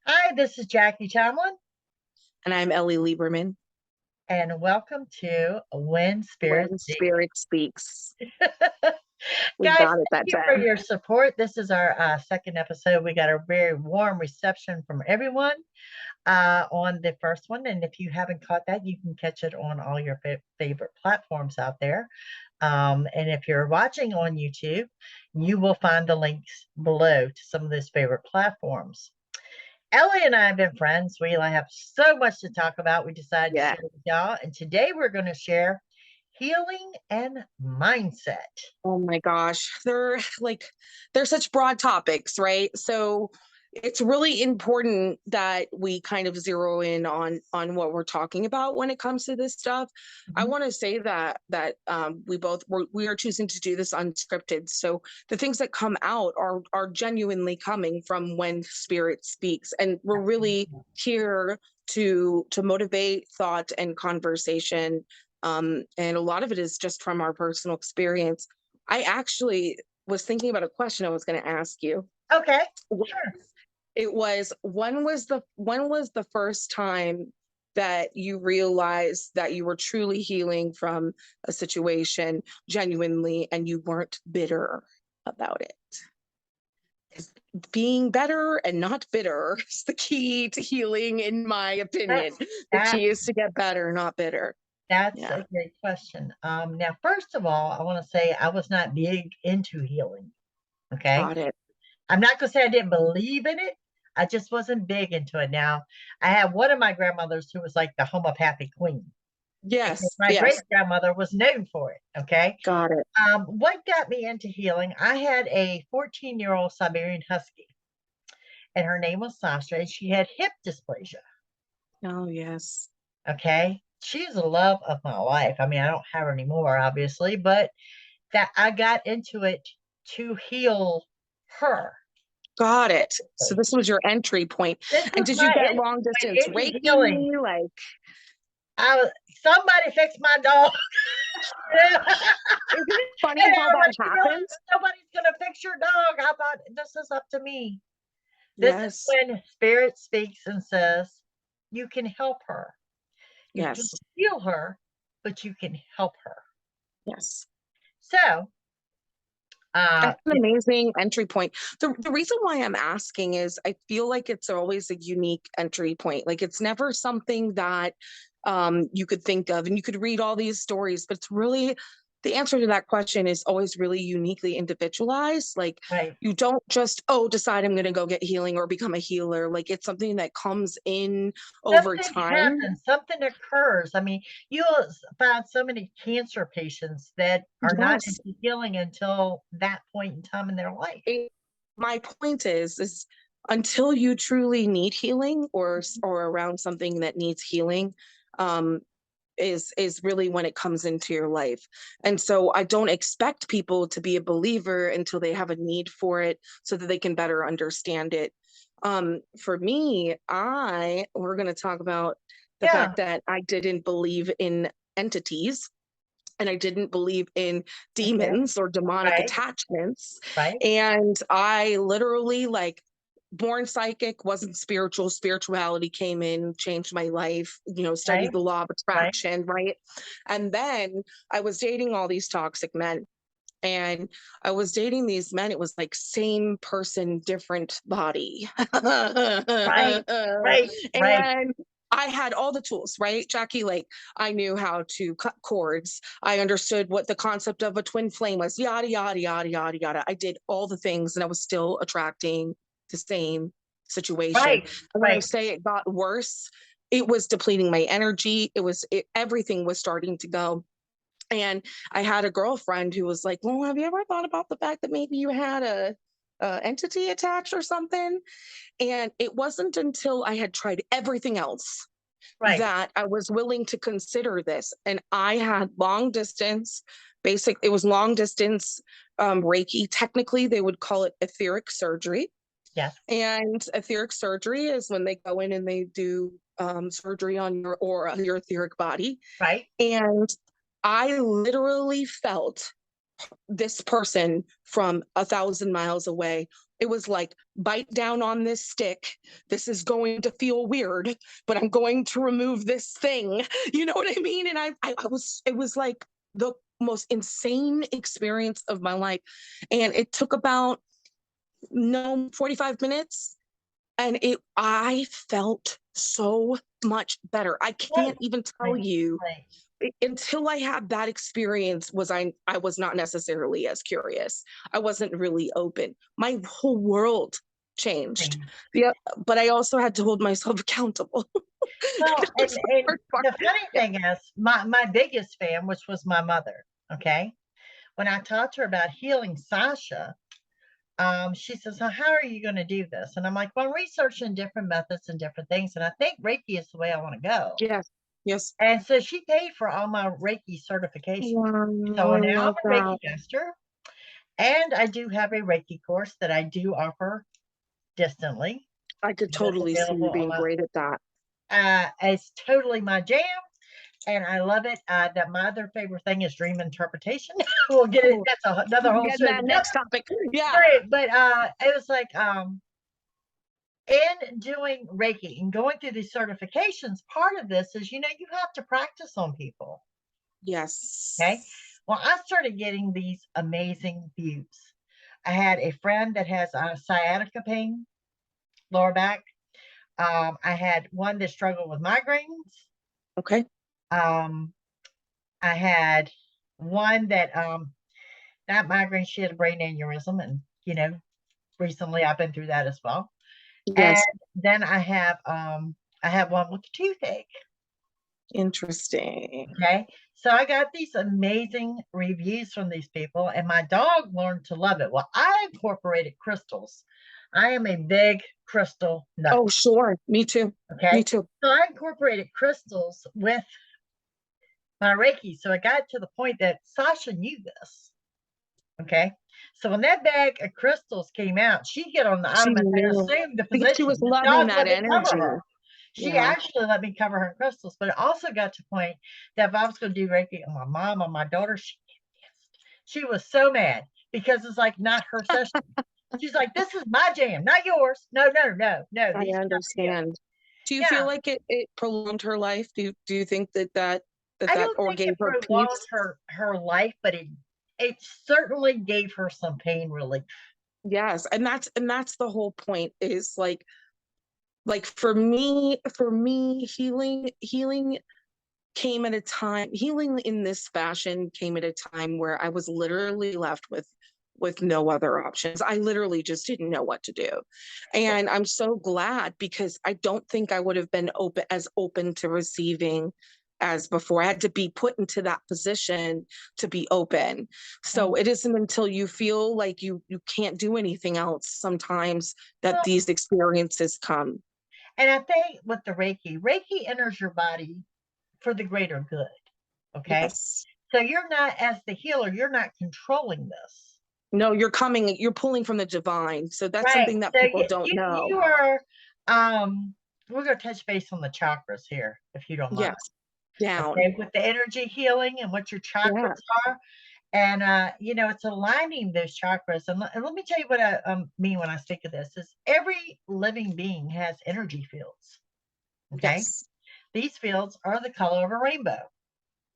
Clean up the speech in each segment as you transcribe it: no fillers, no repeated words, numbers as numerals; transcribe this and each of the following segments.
Hi, this is Jackie Tomlin, And I'm Ellie Lieberman. and welcome to When Spirit When Speaks. Spirit Speaks. We Guys, got it thank that you for time. your support. This is our second episode. We got a very warm reception from everyone on the first one. And if you haven't caught that, you can catch it on all your favorite platforms out there. And if you're watching on YouTube, you will find the links below to some of those favorite platforms. Ellie and I have been friends. We have so much to talk about. We decided to Yeah. share with y'all. And today we're going to share healing and mindset. Oh my gosh. They're such broad topics, right? So it's really important that we kind of zero in on what we're talking about when it comes to this stuff. I Mhm. want to say that we are choosing to do this unscripted. So the things that come out are genuinely coming from when spirit speaks, and we're really here to motivate thought and conversation. And a lot of it is just from our personal experience. I actually was thinking about a question I was going to ask you. Okay, sure. It was when was the first time that you realized that you were truly healing from a situation genuinely and you weren't bitter about it? 'Cause being better and not bitter is the key to healing, in my opinion. That's The that, key is to get better, not bitter. that's Yeah. a great question. Now, first of all, I want to say I was not big into healing. Okay. Got it. I'm not going to say I didn't believe in it. I just wasn't big into it. Now, I had one of my grandmothers who was like the homeopathic queen, because Yes. my great Yes. grandmother was known for it. Okay. Got it. What got me into healing? I had a 14-year-old Siberian Husky, and her name was Sasha, and she had hip dysplasia. Oh, yes. Okay. She's the love of my life. I mean, I don't have her anymore, obviously, but that I got into it to heal her. Got it. So this was your entry point. This And was did you my get entry long point distance into healing. Reiki? Like, I was somebody fix my dog. isn't it funny And how I was that like, happens? nobody's gonna fix your dog. I thought this is up to me. This is Yes. when spirit speaks and says, you can help her. You can Yes. heal her, but you can help her. Yes. So, uh, That's an amazing entry point. The reason why I'm asking is I feel like it's always a unique entry point. Like it's never something that you could think of, and you could read all these stories, but it's really the answer to that question is always really uniquely individualized. Like right. you don't just, oh, decide I'm going to go get healing or become a healer. Like it's something that comes in over Something time. happens, something occurs. I mean, you'll find so many cancer patients that are not Yes. into healing until that point in time in their life. My point is until you truly need healing or around something that needs healing, um, is really when it comes into your life. And so I don't expect people to be a believer until they have a need for it so that they can better understand it. For me, we're going to talk about the Yeah, fact that I didn't believe in entities, and I didn't believe in okay, demons or demonic right, attachments. right, And I literally, like, born psychic, wasn't spiritual. Spirituality came in, changed my life, right, studied the law of right, attraction, right? And then I was dating all these toxic men. And I was dating these men. It was like same person, different body. right, right, right, And I had all the tools, right, Jackie? Like I knew how to cut cords. I understood what the concept of a twin flame was, yada, yada, yada, yada, yada. I did all the things and I was still attracting the same situation. right, And when I right. say it got worse, it was depleting my energy. Everything was starting to go. And I had a girlfriend who was like, well, have you ever thought about the fact that maybe you had a entity attached or something? And it wasn't until I had tried everything else Right. that I was willing to consider this. And I had long distance, it was long distance Reiki. Technically, they would call it etheric surgery. Yes. And etheric surgery is when they go in and they do surgery on your aura, your etheric body. Right. And I literally felt this person from 1,000 miles away It was like, bite down on this stick. This is going to feel weird, but I'm going to remove this thing. You know what I mean? And it was like the most insane experience of my life. And it took about, no, 45 minutes. And I felt so much better. I can't even tell you, until I had that experience, I was not necessarily as curious. I wasn't really open. My whole world changed. Yeah, but I also had to hold myself accountable. Well, and the funny thing is, my biggest fan, which was my mother, okay, when I talked to her about healing Sasha, she says, "So how are you going to do this?" And I'm like, "Well, I'm researching different methods and different things, and I think Reiki is the way I want to go." Yes, yes. And so she paid for all my Reiki certification. Wow, So I now love I'm a Reiki that. master, and I do have a Reiki course that I do offer distantly. I could That's totally see available you on being great at that. it's totally my jam, and I love it. That my other favorite thing is dream interpretation. We'll get it. Oh, That's another whole get show that together. next topic. Yeah. Right, but it was like in doing Reiki and going through these certifications, part of this is, you have to practice on people. Okay. Yes. Well, I started getting these amazing views. I had a friend that has sciatica pain, lower back. I had one that struggled with migraines. Okay. Um, I had one that not migraine, she had a brain aneurysm, and recently I've been through that as well. And Yes. then I have one with a toothache. Interesting. Okay. So I got these amazing reviews from these people, and my dog learned to love it. Well, I incorporated crystals. I am a big crystal nut. Oh, sure. Me too. Me Okay. too. So I incorporated crystals with my Reiki. So I got to the point that Sasha knew this. Okay. So when that bag of crystals came out, she'd get on the She ottoman and knew assume the because she position. was The loving dog that let me cover energy. her. She Yeah. actually let me cover her in crystals, but it also got to the point that if I was going to do Reiki on my mom or my daughter, she was so mad because it's like not her session. She's like, "This is my jam, not yours. No, no, no, no. I These are not for you." understand. Do you feel Yeah, like it prolonged her life? Do you think I that don't or think gave it her prolonged peace? her life, but it certainly gave her some pain relief. Yes, and that's the whole point, is like for me, healing came at a time, healing in this fashion came at a time where I was literally left with no other options. I literally just didn't know what to do. And I'm so glad, because I don't think I would have been open to receiving as before. I had to be put into that position to be open. So it isn't until you feel like you can't do anything else sometimes that Well, these experiences come. and I think with the Reiki enters your body for the greater good. Okay. Yes. So you're not, as the healer, you're not controlling this. No, you're pulling from the divine. So that's Right. something that So people you, don't you, know. you are, we're going to touch base on the chakras here, if you don't mind. Yes. Down. Okay. With the energy healing and what your Yeah. chakras are. And, it's aligning those chakras. And let me tell you what I mean when I speak of this is every living being has energy fields. Okay. Yes. These fields are the color of a rainbow.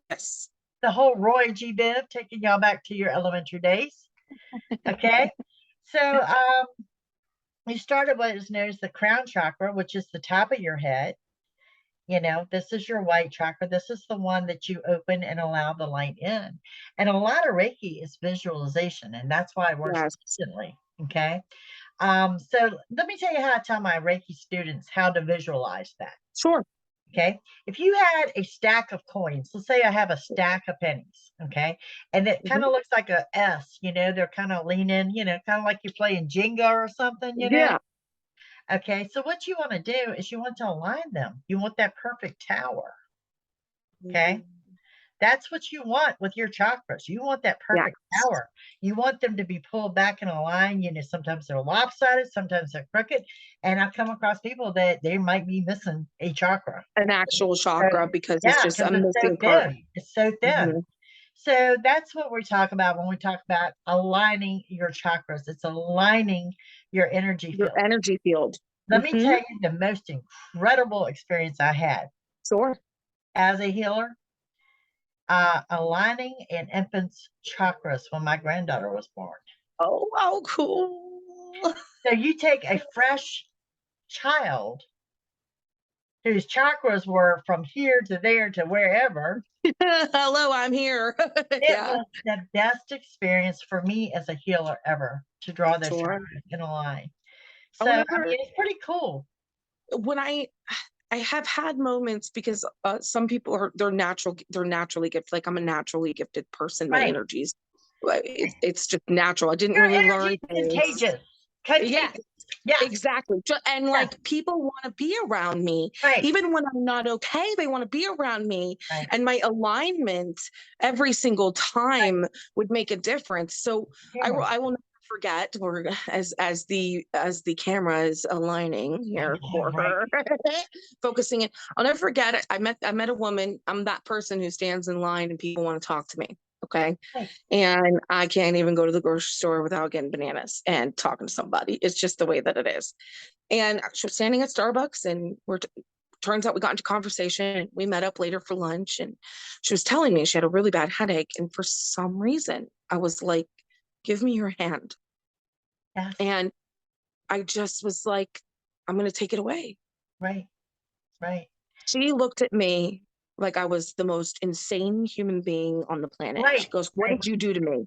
Yes. The whole Roy G. Biv taking y'all back to your elementary days. Okay. So you started what is known as the crown chakra, which is the top of your head. This is your white chakra. This is the one that you open and allow the light in. And a lot of Reiki is visualization, and that's why it works Yes. instantly. Okay. So let me tell you how I tell my Reiki students how to visualize that. Sure. Okay. If you had a stack of coins, let's say I have a stack of pennies. Okay. And it kind Mhm. of looks like a S, they're kind of leaning, kind of like you're playing Jenga or something. Yeah. Okay. So what you want to do is you want to align them. You want that perfect tower. Okay. That's what you want with your chakras. You want that Yes. perfect tower. You want them to be pulled back in a line. Sometimes they're lopsided, sometimes they're crooked. And I've come across people that they might be missing a chakra. An actual So, chakra, because it's yeah, just a because it's so missing part. thin. It's so thin. Mhm. So that's what we talk about when we talk about aligning your chakras. It's aligning your energy Your field. energy field. Let me tell you the most incredible experience I had Sure. as a healer, aligning an infant's chakras when my granddaughter was born. Oh, cool. So you take a fresh child whose chakras were from here to there to wherever. Hello, I'm here. It was the best experience for me as a healer ever to draw those Sure. chakras in a line. I So, I whenever mean, it's pretty cool. when I have had moments because some people they're naturally gifted. Like I'm a naturally gifted person. My Right. energies, it's just natural. I didn't Your really energy learn is things. contagious. Yeah, Contagious. Yeah. exactly. And Yeah. like people want to be around me, Right. even when I'm not okay. They want to be around me, Right. and my alignment every single time would make a difference. So Yeah. I will never forget, or as the camera is aligning here for her, focusing it. I'll never forget it. I met a woman. I'm that person who stands in line and people want to talk to me. Okay. Right. And I can't even go to the grocery store without getting bananas and talking to somebody. It's just the way that it is. And she was standing at Starbucks, and turns out we got into conversation. We met up later for lunch, and she was telling me she had a really bad headache. And for some reason, I was like, give me your hand. Yes. And I just was like, I'm going to take it away. Right. Right. She looked at me like I was the most insane human being on the planet. Right. She goes, what Right. did you do to me?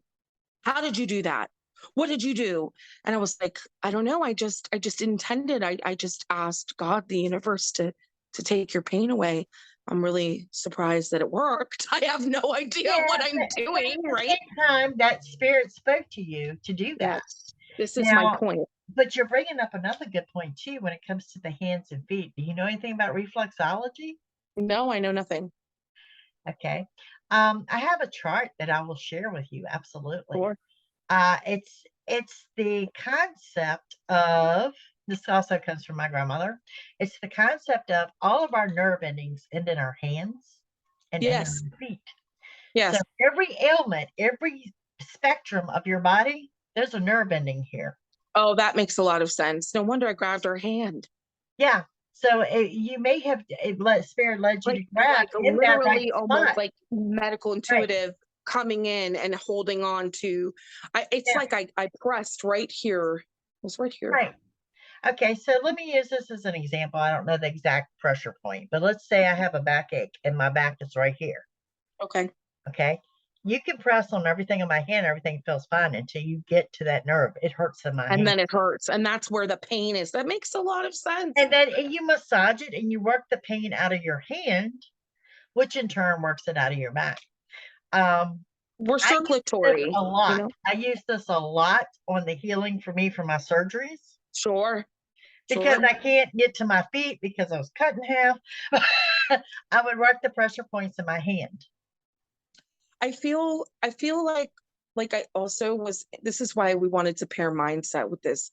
How did you do that? What did you do? And I was like, I don't know. I just intended. I just asked God, the universe, to take your pain away. I'm really surprised that it worked. I have no idea what I'm But doing, at the right? same time, that spirit spoke to you to do that. Yes. This is my point. But you're bringing up another good point too when it comes to the hands and feet. Do you know anything about reflexology? No, I know nothing. Okay. I have a chart that I will share with you. Absolutely. Sure. It's the concept of, this also comes from my grandmother. It's the concept of all of our nerve endings end in our hands and end in our feet. Yes. So every ailment, every spectrum of your body, there's a nerve ending here. Oh, that makes a lot of sense. No wonder I grabbed her hand. Yeah. So you may have spirit led you to grab in that right literally almost spot. like medical intuitive coming in and holding on to. It's like I pressed right here. It was right here. Right. Okay, so let me use this as an example. I don't know the exact pressure point, but let's say I have a backache and my back is right here. Okay. Okay. You can press on everything in my hand, everything feels fine until you get to that nerve. It hurts in my hand. And then it hurts. And that's where the pain is. That makes a lot of sense. And then you massage it and you work the pain out of your hand, which in turn works it out of your back. We're circulatory. A lot. You know? I use this a lot on the healing for me for my surgeries. Sure. Because I can't get to my feet because I was cut in half. I would work the pressure points in my hand. I feel like I also was, this is why we wanted to pair mindset with this.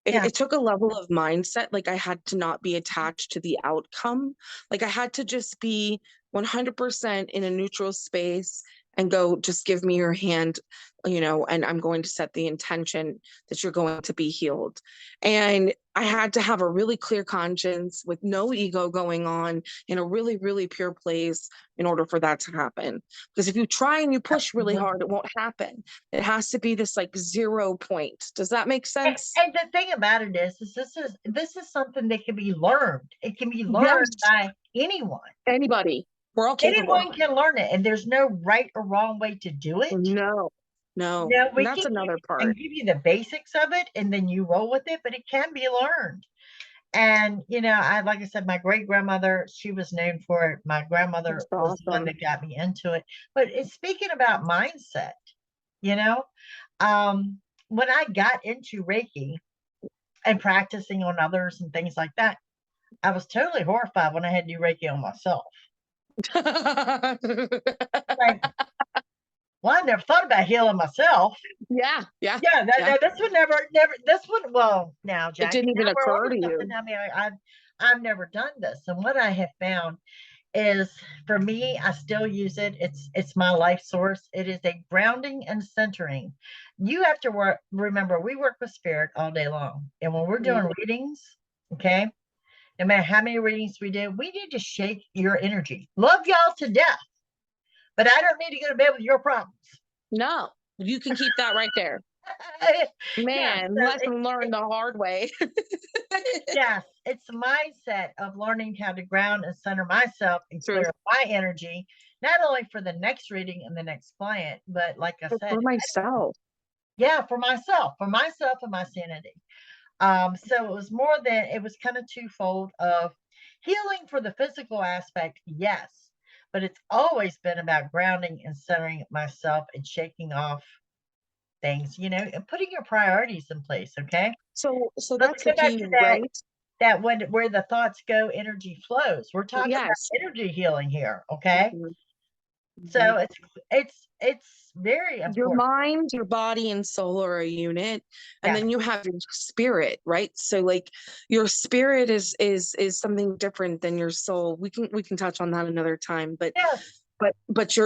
It took a level of mindset. Like I had to not be attached to the outcome. Like I had to just be 100% in a neutral space and go, just give me your hand, and I'm going to set the intention that you're going to be healed. And I had to have a really clear conscience with no ego going on, in a really, really pure place in order for that to happen. Because if you try and you push really hard, it won't happen. It has to be this like 0 point. Does that make sense? And the thing about it is this is something that can be learned. It can be learned by anyone. Anybody. We're all capable. Anyone can learn it, and there's no right or wrong way to do it. No. That's another part. And give you the basics of it, and then you roll with it, but it can be learned. And like I said, my great grandmother, she was known for it. My grandmother was the one that got me into it. But it's speaking about mindset, when I got into Reiki and practicing on others and things like that, I was totally horrified when I had to do Reiki on myself. Like, well, I never thought about healing myself. Yeah. This one never. Well, now, Jackie, it didn't even occur to you. I mean, I've never done this, and what I have found is, for me, I still use it. It's my life source. It is a grounding and centering. You have to remember, we work with spirit all day long. And when we're doing readings, okay, no matter how many readings we do, we need to shake your energy. Love y'all to death, but I don't need to go to bed with your problems. No, you can keep that right there. Yeah, Man, so lesson learned the hard way. yes, it's the mindset of learning how to ground and center myself and True. clear my energy, not only for the next reading and the next client, but like I said, For myself. yeah, for myself and my sanity. So it was kind of twofold of healing for the physical aspect, yes, but it's always been about grounding and centering myself and shaking off things, and putting your priorities in place. Okay. So Let's that's the go back key, to that. right? That where the thoughts go, energy flows. We're talking Yes. about energy healing here. Okay. Mhm. So it's very Your important. mind, your body, and soul are a unit, and Yeah. then you have your spirit, right? So like your spirit is something different than your soul. We can touch on that another time, but Yes.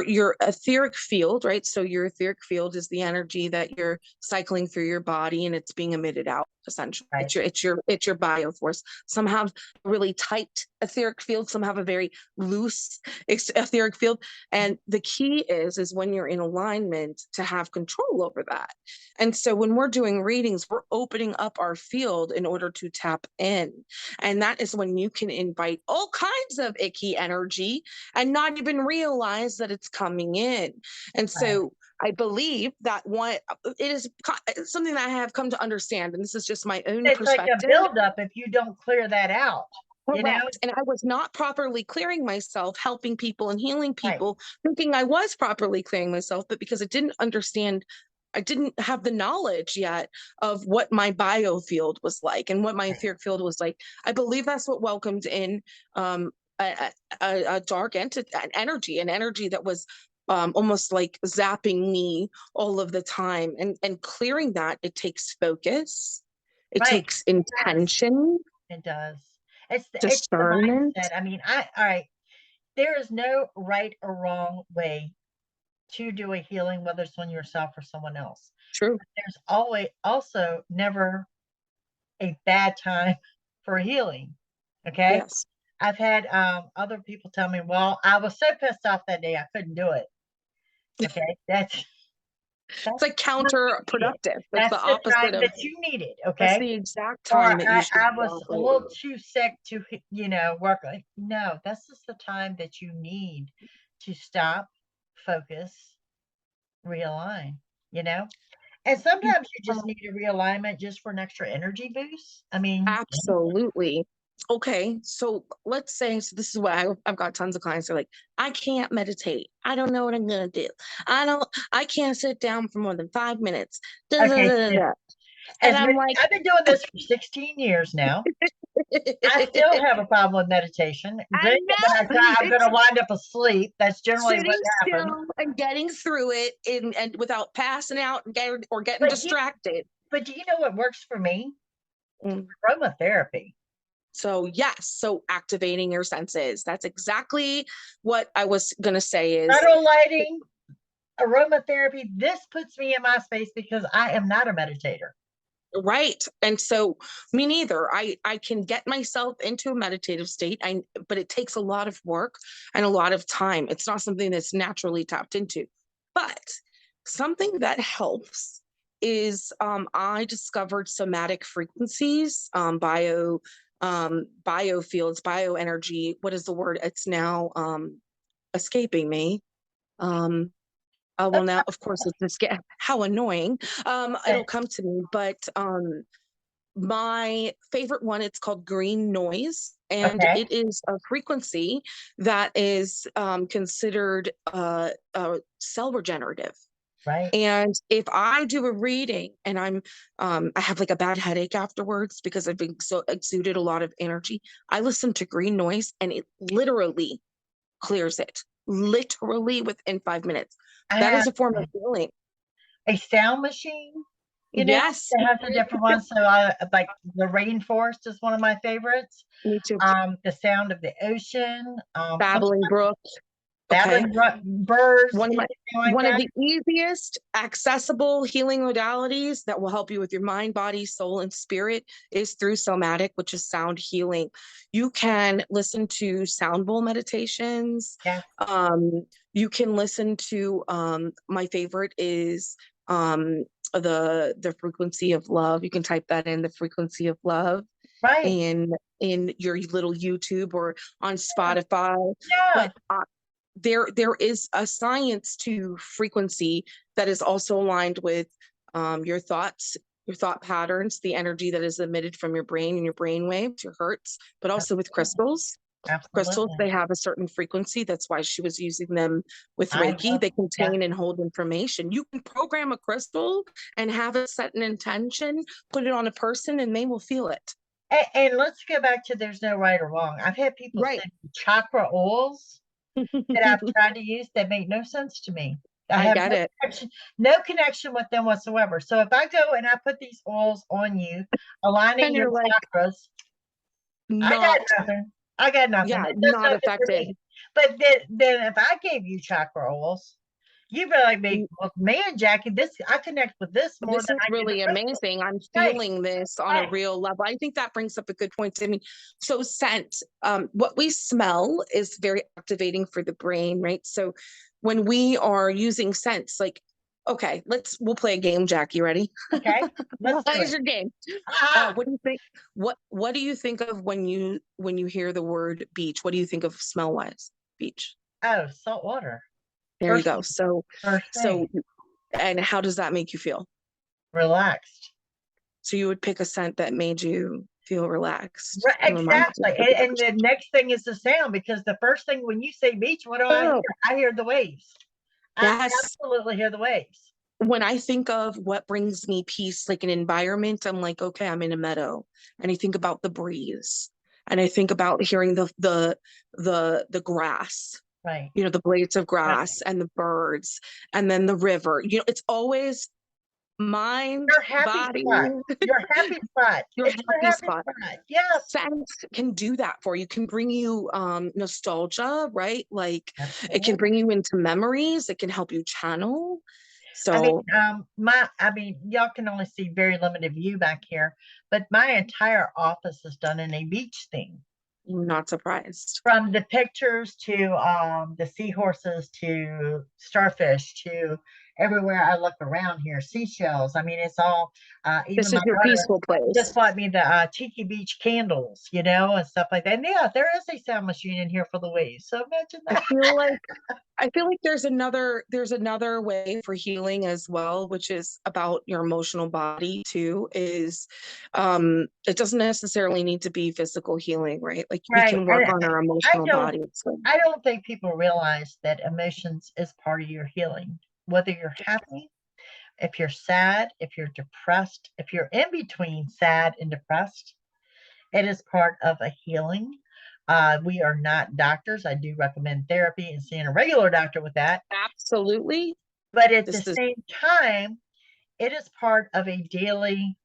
your etheric field, right? So your etheric field is the energy that you're cycling through your body and it's being emitted out, essentially. Right. It's your bioforce. Some have a really tight etheric field, some have a very loose etheric field. And the key is when you're in alignment to have control over that. And so when we're doing readings, we're opening up our field in order to tap in. And that is when you can invite all kinds of icky energy and not even realize that it's coming in. And so Right. I believe that it is something that I have come to understand, and this is just my own It's like a perspective. buildup if you don't clear that out. Correct. And I was not properly clearing myself, helping people and healing Right. people, thinking I was properly clearing myself, but because I didn't understand, I didn't have the knowledge yet of what my biofield was like and what my etheric field was like. I believe that's what welcomed in a, a dark entity, an energy that was almost like zapping me all of the time. And clearing that, it takes focus, it Right. takes Yes, intention, it does. It's the discernment. mindset. I mean, all right. There is no right or wrong way to do a healing, whether it's on yourself or someone else. True. There's always also never a bad time for healing. Okay. Yes. I've had other people tell me, well, I was so pissed off that day I couldn't do it. Okay. It's That's like counterproductive. That's That's the the opposite time of, that you need it. that's Okay. the exact Or time that you should I be was a little operating. too sick to, work. Like, no, that's just the time that you need to stop, focus, realign, you know? And sometimes you just need a realignment just for an extra energy boost. I mean, Absolutely. Okay, so let's say, so this is what I've got tons of clients that are like, I can't meditate. I don't know what I'm gonna do. I can't sit down for more than 5 minutes. Da, da, okay, da, da, so da. And I'm like, I've been doing this for 16 years now. I still have a problem with meditation. I When I know try, I'm going it's to wind up asleep. That's generally what sitting happens. still and getting through it and without passing out and getting But distracted. do you know what works for me? Mm. Aromatherapy. So yes, so activating your senses. That's exactly what I was gonna say is Subtle lighting, aromatherapy. This puts me in my space because I am not a meditator. right. And so me neither. I can get myself into a meditative state. But it takes a lot of work and a lot of time. It's not something that's naturally tapped into. But something that helps is I discovered somatic frequencies, biofields, bioenergy. What is the word? It's now escaping me. Um, well, now, of course, it's just how annoying. It'll come to me, but my favorite one, it's called green noise, and Okay. it is a frequency that is considered cell regenerative. Right. And if I do a reading and I have like a bad headache afterwards because I've been so exuded a lot of energy, I listen to green noise and it literally clears it, literally within 5 minutes. I That have is a form of healing. a sound machine You know, Yes, they have the different ones. So I like the rainforest is one of my favorites. me too. The sound of the ocean, sometimes Babbling Brook. Okay. babbling birds, One of my anything like one of that. the easiest accessible healing modalities that will help you with your mind, body, soul, and spirit is through somatic, which is sound healing. You can listen to sound bowl meditations. Yes, You can listen to my favorite is the frequency of love. You can type that in, the frequency of love, right. in your little YouTube or on Spotify. Yeah, But there is a science to frequency that is also aligned with your thoughts, your thought patterns, the energy that is emitted from your brain and your brain waves, your hertz, but also with absolutely. crystals. Crystals, Absolutely. they have a certain frequency. That's why she was using them with I Reiki. love, They yeah. contain and hold information. You can program a crystal and have it set an intention, put it on a person, and they will feel it. And let's go back to there's no right or wrong. I've had people Right. send me chakra oils that I've tried to use that make no sense to me. I I have get it. no connection with them whatsoever. So if I go and I put these oils on you, aligning And your you're like, chakras, I got not, nothing. I got nothing. yeah, It does not nothing for affected. me. But then if I gave you chakra oils, you'd be like me, well, man, Jackie, this I connect with this more This than is I do the really crystal. amazing. I'm Right, feeling this on a right. real level. I think that brings up a good point. I mean, so scent, what we smell is very activating for the brain, right? So when we are using scents, like, okay, we'll play a game, Jackie. Ready? Okay, let's What do is it. your game? Ah, What do you think? What do you think of when you hear the word beach? What do you think of smell wise? Beach. oh, salt water. There you First go. thing, So first so thing, and how does that make you feel? relaxed. So you would pick a scent that made you feel relaxed Right, and reminded you exactly. of the And beach. the next thing is the sound because the first thing when you say beach, what do I hear? Oh, I hear the waves. I yes. absolutely hear the waves. When I think of what brings me peace, like an environment, I'm like, okay, I'm in a meadow. And I think about the breeze. And I think about hearing the grass, Right, the blades of right. grass and the birds, and then the river. It's always mind, Your happy body, spot. Your happy spot. your It's your happy happy spot. spot. Yes. Scent can do that for you. Can bring you nostalgia, right? Like it can Absolutely. bring you into memories. It can help you channel. I mean, So y'all can only see very limited view back here, but my entire office is done in a beach theme. I'm not surprised. From the pictures to the seahorses to starfish to everywhere I look around here, seashells. I mean, it's all. Even This is my your daughter peaceful just place. bought me the Tiki Beach candles, and stuff like that. And yeah, there is a sound machine in here for the waves. So imagine I that. feel like I feel like there's another way for healing as well, which is about your emotional body too, is it doesn't necessarily need to be physical healing, right? Like we Right. can And work on our I emotional don't body. So I don't think people realize that emotions is part of your healing. Whether you're happy, if you're sad, if you're depressed, if you're in between sad and depressed, it is part of a healing. We are not doctors. I do recommend therapy and seeing a regular doctor with that. absolutely. But at the This is same time, it is part of a daily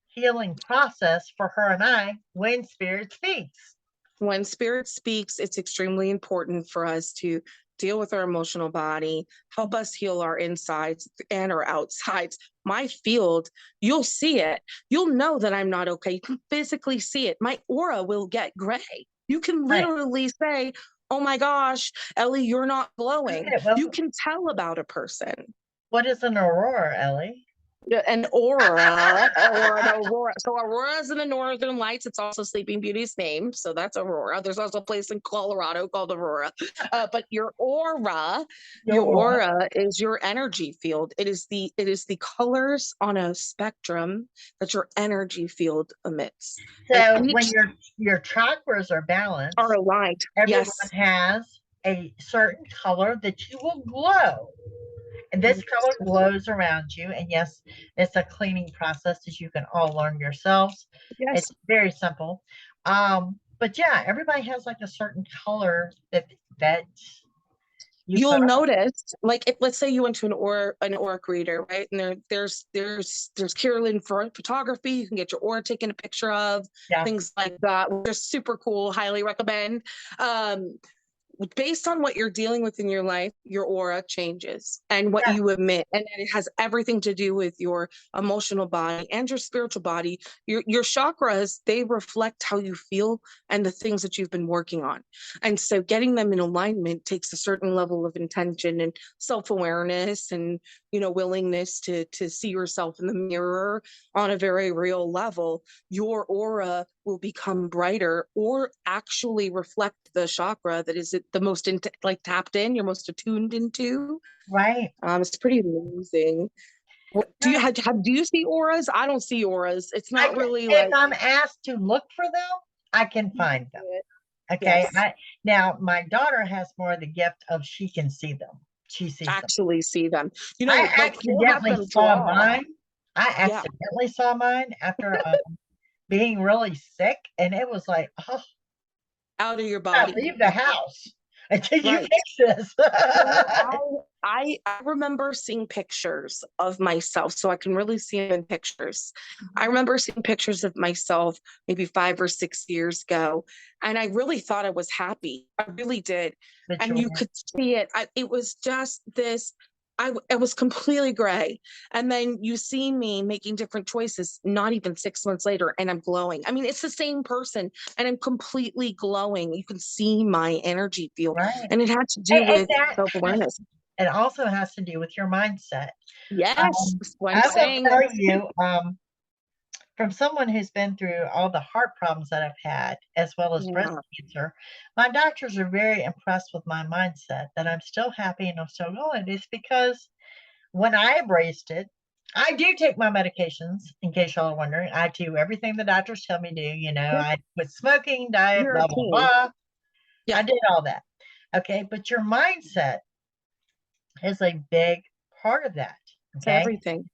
healing process for her and I when spirit speaks. when spirit speaks, it's extremely important for us to deal with our emotional body, help us heal our insides and our outsides. My field, you'll see it. You'll know that I'm not okay. You can physically see it. My aura will get gray. You can Right. literally say, oh my gosh, Ellie, you're not glowing. Okay, well, You can tell about a person. what is an aurora, Ellie? Yeah, an aura or an aurora. So aurora is in the northern lights. It's also Sleeping Beauty's name. So that's aurora. There's also a place in Colorado called Aurora. But Your your aurora. aura is your energy field. It is the colors on a spectrum that your energy field emits. And So when each your chakras are are balanced, aligned. everyone Yes. has a certain color that you will glow. And this color glows around you. And yes, it's a cleaning process as you can all learn yourselves. It's Yes. very simple. But yeah, everybody has like a certain color that You'll notice, like, if let's say you went to an auric reader, right? And there's Carolyn for photography. You can get your aura taken a picture of, Yeah. things like that. They're super cool. Highly recommend. Based on what you're dealing with in your life, your aura changes and what Yeah. you emit. And it has everything to do with your emotional body and your spiritual body. Your chakras, they reflect how you feel and the things that you've been working on. And so getting them in alignment takes a certain level of intention and self-awareness and, willingness to see yourself in the mirror on a very real level. Your aura will become brighter or actually reflect the chakra that is the most like tapped in, you're most attuned into. Right. It's pretty amazing. Do you do you see auras? I don't see auras. It's not really like, if I'm asked to look for them, I can find them. Okay. Yes. Now my daughter has more of the gift of she can see them. She sees them. Actually see them. I Like we'll have accidentally them saw draw. mine. I Yeah. accidentally saw mine after being really sick, and it was like, oh, Out of your I body. leave the house until you Right. fix this. I remember seeing pictures of myself, so I can really see them in pictures. I remember seeing pictures of myself maybe 5 or 6 years ago, and I really thought I was happy. I really did. But And you could see it. It was just this. It was completely gray. And then you see me making different choices, not even 6 months later, and I'm glowing. I mean, it's the same person, and I'm completely glowing. You can see my energy field. right. And it had to do with self-awareness. It also has to do with your mindset. Yes, that's what I'm I will saying. tell you, from someone who's been through all the heart problems that I've had, as well as breast cancer, my doctors are very impressed with my mindset that I'm still happy and I'm still going. It's because when I embraced it, I do take my medications, in case y'all are wondering. I do everything the doctors tell me to do. I quit smoking, diet, You're a blah, blah, team. blah. Yeah. I did all that. Okay. But your mindset is a big part of that. It's Okay. everything.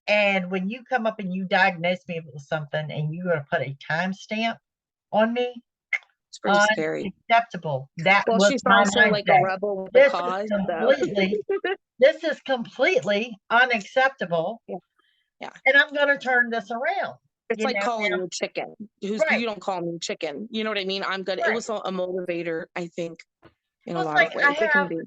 And when you come up and you diagnose me with something and you're going to put a timestamp on me, It's pretty scary. unacceptable. That Well, was she's my also like a mindset. rebel with the cause. This is completely unacceptable. Yeah. And I'm going to turn this around. It's like calling you chicken. You don't call me chicken. You know what I mean? I'm good. It was a motivator, I think, in a lot of ways.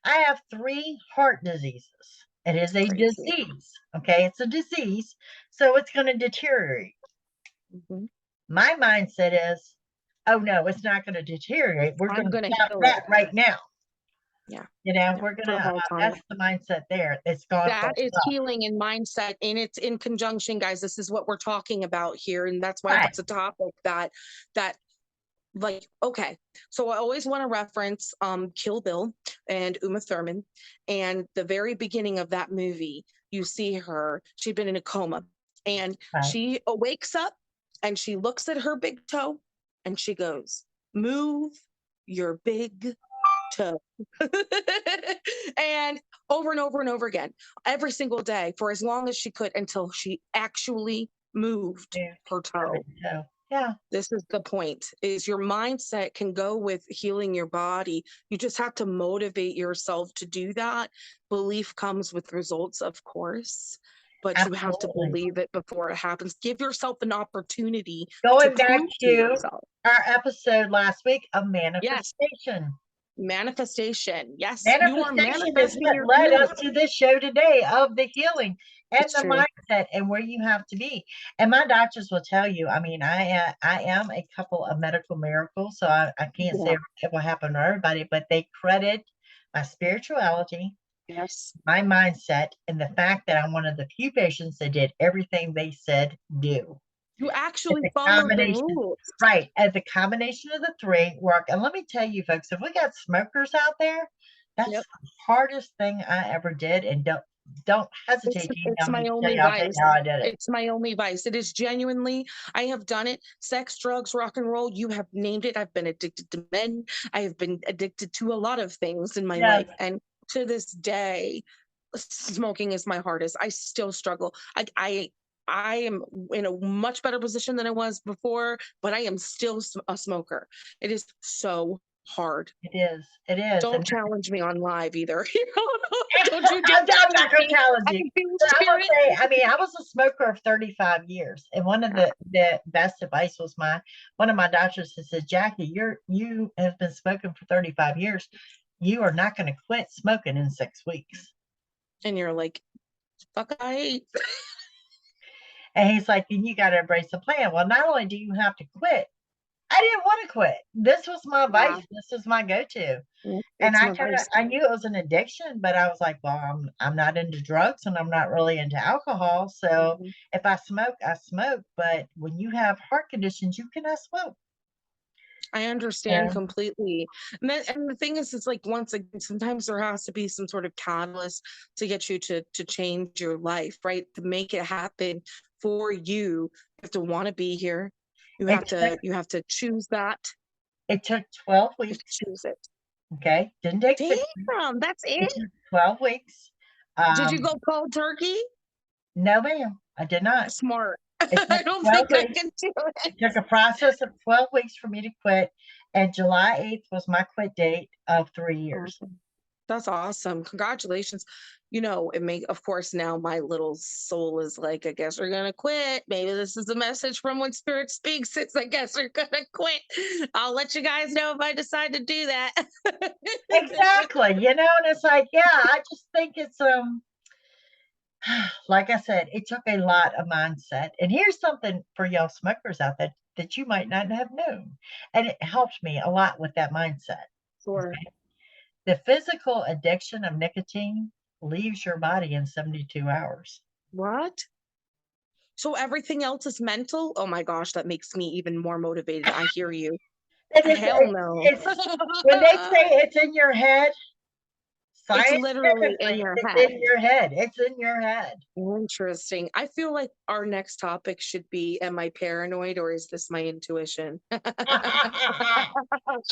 I have 3 heart diseases. It is a disease. Okay. It's a disease. So it's going to deteriorate. My mindset is, oh no, it's not going to deteriorate. We're going to stop that right now. Yeah. We're going to, that's the mindset there. It's gone. That is healing and mindset. And it's in conjunction, guys. This is what we're talking about here. And that's why it's a topic that like, okay. So I always want to reference Kill Bill and Uma Thurman. And the very beginning of that movie, you see her, she'd been in a coma, and she wakes up and she looks at her big toe and she goes, "Move your big toe." And over and over and over again, every single day for as long as she could, until she actually moved her toe. Yeah. This is the point, is your mindset can go with healing your body. You just have to motivate yourself to do that. Belief comes with results, of course, but you have to believe it before it happens. Give yourself an opportunity. Going back to our episode last week of manifestation. Manifestation. Yes. Manifestation is what led us to this show today of the healing and the mindset and where you have to be. And my doctors will tell you, I mean, I am a couple of medical miracles, so I can't say it will happen to everybody, but they credit my spirituality, my mindset, and the fact that I'm one of the few patients that did everything they said do. You actually follow the rules. Right. As a combination of the 3 work. And let me tell you, folks, if we got smokers out there, that's the hardest thing I ever did. And don't hesitate to email me. It's my only vice. It is genuinely, I have done it. Sex, drugs, rock and roll. You have named it. I've been addicted to men. I have been addicted to a lot of things in my life. And to this day, smoking is my hardest. I still struggle. I am in a much better position than I was before, but I am still a smoker. It is so hard. It is. It is. Don't And challenge me on live either. Don't you I'm dare not challenge gonna me. challenge I you. can feel But I will spirit. say, I mean, I was a smoker of 35 years. And one of the best advice was one of my doctors that said, Jackie, you have been smoking for 35 years. You are not gonna quit smoking in 6 weeks. And you're like, fuck, I hate. And he's like, and you gotta embrace the plan. Well, not only do you have to quit, I didn't want to quit. This was my Yeah, vice. This was my go-to. And it's nice. I knew it was an addiction, but I was like, well, I'm not into drugs and I'm not really into alcohol. So Mhm. if I smoke, I smoke. But when you have heart conditions, you cannot smoke. I understand Yeah, completely. And the thing is, it's like once again, sometimes there has to be some sort of catalyst to get you to change your life, right? To make it happen for you. You have to want to be here. it took You have to choose that. it took 12 Just weeks. choose it. Okay, didn't take 6 weeks. Damn, that's It it. took 12 weeks. Did you Um, go cold turkey? no, ma'am, I did not. Smart. It took I don't 12 think I weeks. can do it. It took a process of 12 weeks for me to quit, and July 8th was my quit date of 3 years. Awesome. That's awesome. Congratulations. It may, of course, now my little soul is like, I guess we're going to quit. Maybe this is a message from when Spirit speaks. It's, I guess we're going to quit. I'll let you guys know if I decide to do that. Exactly, and it's like, yeah, I just think it's like I said, it took a lot of mindset. And here's something for y'all smokers out there that you might not have known. And it helped me a lot with that mindset. Sure. The physical addiction of nicotine leaves your body in 72 hours. What? So everything else is mental? Oh my gosh, that makes me even more motivated. I hear you. And Hell no. it's when they say it's in your head, It's literally in scientifically, your it's head. in your head. It's in your head. Interesting. I feel like our next topic should be, am I paranoid or is this my intuition? That's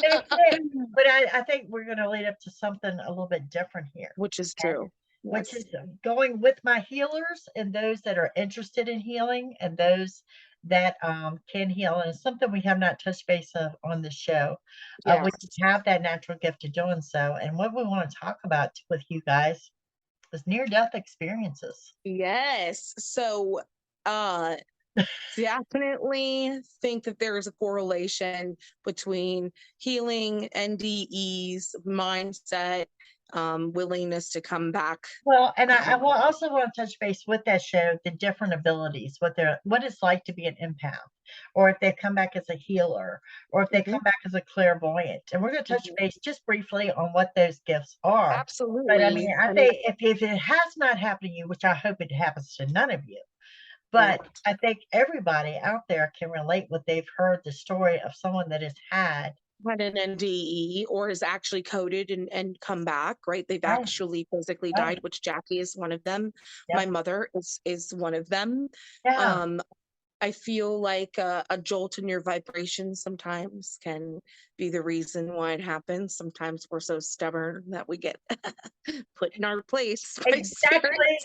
it. But I think we're going to lead up to something a little bit different here, Which is okay? true. Which Yes. is going with my healers and those that are interested in healing and those that can heal. And it's something we have not touched base of on the show. We Yes. have that natural gift of doing so. And what we want to talk about with you guys is near death experiences. Yes. So uh definitely think that there is a correlation between healing, NDEs, mindset, willingness to come back. Well, and I Um, will also want to touch base with that show, the different abilities, what it's like to be an empath, or if they come back as a healer, or if they mhm, come back as a clairvoyant. And we're going to touch mhm. base just briefly on what those gifts are. But I mean, Absolutely. I I mean, think if it has not happened to you, which I hope it happens to none of you, but correct. I think everybody out there can relate what they've heard the story of someone that has had. Had an NDE or is actually coded and come back, right? They've Right, actually physically right, died, which Jackie is one of them. My yep, mother is one of them. yeah. Um, I feel like a jolt in your vibration sometimes can be the reason why it happens. Sometimes we're so stubborn that we get put in our place by spirit. Exactly.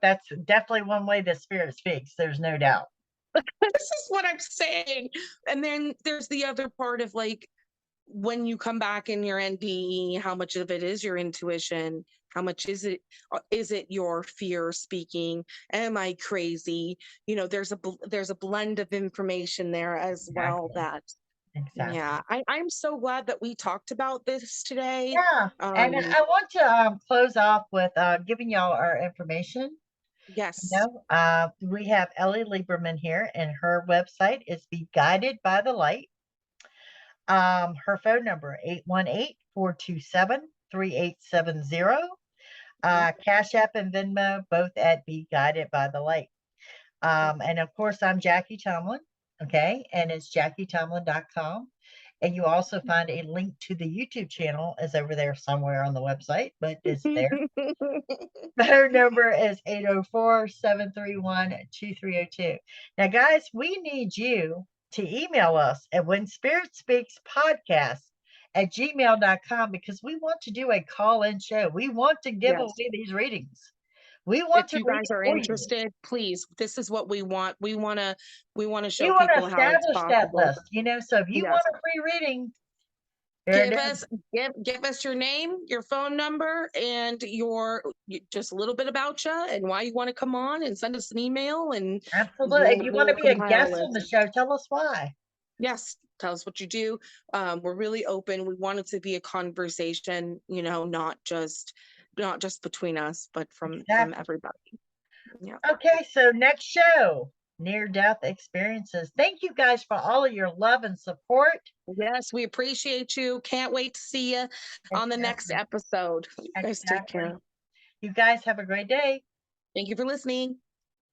That's definitely one way the spirit speaks. There's no doubt. This is what I'm saying. And then there's the other part of like when you come back in your NDE, how much of it is your intuition? How much is it your fear speaking? Am I crazy? There's a blend of information there as well Exactly. that Exactly. yeah, I'm so glad that we talked about this today. Yeah. And Um, I want to close off with giving y'all our information. yes. We have Ellie Lieberman here, and her website is Be Guided by the Light. Her phone number 818-427-3870. Mhm. Cash App and Venmo, both at Be Guided by the Light. And of course, I'm Jackie Tomlin, okay? And it's JackieTomlin.com. And you also find a link to the YouTube channel is over there somewhere on the website, but it's there. Her number is 804-731-2302. Now, guys, we need you to email us at when spirit speaks podcast at gmail.com because we want to do a call-in show. We want to give Yes. away these readings. We want If to you read guys it are for you. interested, please, this is what we want. We want to We show want to people how it's establish that possible. list, so if you Yes. want a free reading, Here it is. Give us your name, your phone number, and just a little bit about you and why you want to come on, and send us an email, and Absolutely. If you want to be a compile a guest on the list. show, tell us why. Yes, tell us what you do. We're really open. We want it to be a conversation, not just between us, but from Exactly. everybody. Yeah. Okay, so next show, near-death experiences. Thank you guys for all of your love and support. Yes, we appreciate you. Can't wait to see you on the next Exactly. episode. You guys take Exactly. care. You guys have a great day. Thank you for listening.